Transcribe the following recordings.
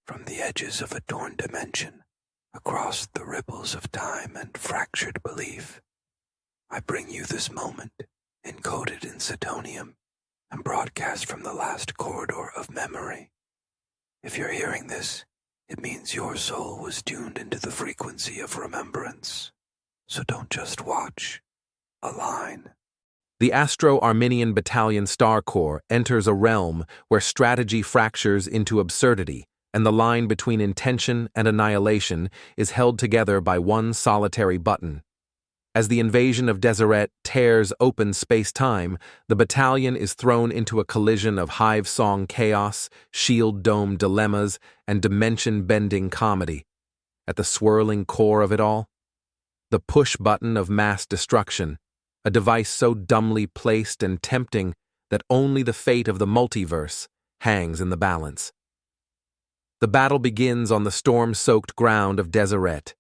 from the edges of a torn dimension, across the ripples of time and fractured belief, I bring you this moment, encoded in Setonium, and broadcast from the last corridor of memory. If you're hearing this, it means your soul was tuned into the frequency of remembrance. So don't just watch, align. The AstroArminian Battalion Star Corps enters a realm where strategy fractures into absurdity, and the line between intention and annihilation is held together by one solitary button. As the Invasion of Deseret tears open space-time, the battalion is thrown into a collision of hive-song chaos, shield-dome dilemmas, and dimension-bending comedy. At the swirling core of it all, the push button of mass destruction, a device so dumbly placed and tempting that only the fate of the multiverse hangs in the balance. The battle begins on the storm-soaked ground of Deseret.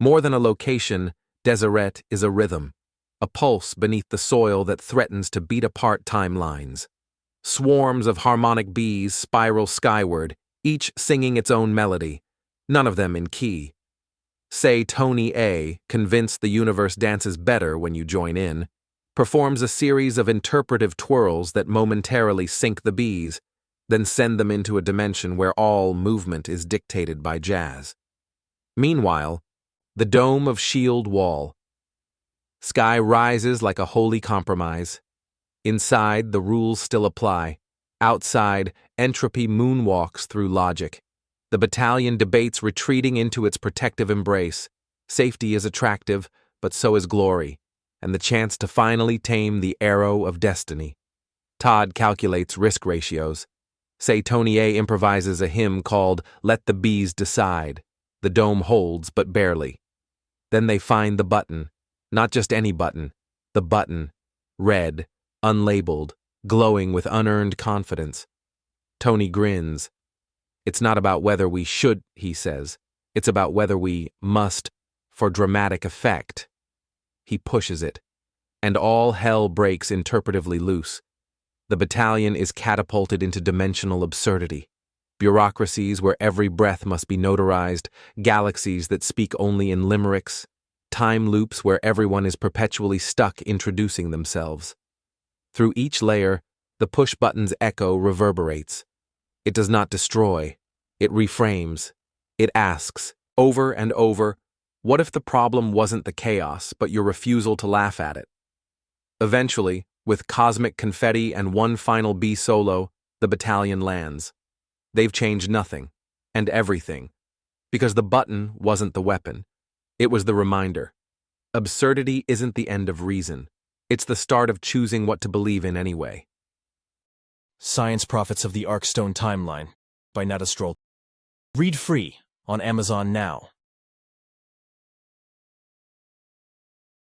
More than a location, Deseret is a rhythm, a pulse beneath the soil that threatens to beat apart timelines. Swarms of harmonic bees spiral skyward, each singing its own melody, none of them in key. Say Tony A., convinced the universe dances better when you join in, performs a series of interpretive twirls that momentarily sync the bees, then send them into a dimension where all movement is dictated by jazz. Meanwhile, the dome of shield wall. Sky rises like a holy compromise. Inside, the rules still apply. Outside, entropy moonwalks through logic. The battalion debates retreating into its protective embrace. Safety is attractive, but so is glory, and the chance to finally tame the arrow of destiny. Todd calculates risk ratios. Say Tony A. improvises a hymn called "Let the Bees Decide." The dome holds, but barely. Then they find the button. Not just any button. The button. Red, unlabeled, glowing with unearned confidence. Tony grins. It's not about whether we should, he says. It's about whether we must, for dramatic effect. He pushes it, and all hell breaks interpretively loose. The battalion is catapulted into dimensional absurdity. Bureaucracies where every breath must be notarized, galaxies that speak only in limericks, time loops where everyone is perpetually stuck introducing themselves. Through each layer, the push button's echo reverberates. It does not destroy. It reframes. It asks, over and over, what if the problem wasn't the chaos, but your refusal to laugh at it? Eventually, with cosmic confetti and one final bee solo, the battalion lands. They've changed nothing, and everything, because the button wasn't the weapon. It was the reminder. Absurdity isn't the end of reason. It's the start of choosing what to believe in anyway. Science Prophets of the Arkstone Timeline by Natastrol. Read free on Amazon now.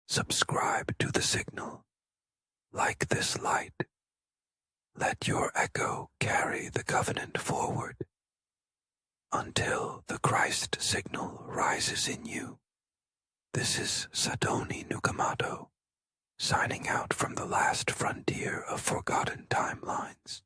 Subscribe to the signal. Like this light. Let your echo carry the covenant forward until the Christ signal rises in you. This is Sadoni Nukamato, signing out from the last frontier of forgotten timelines.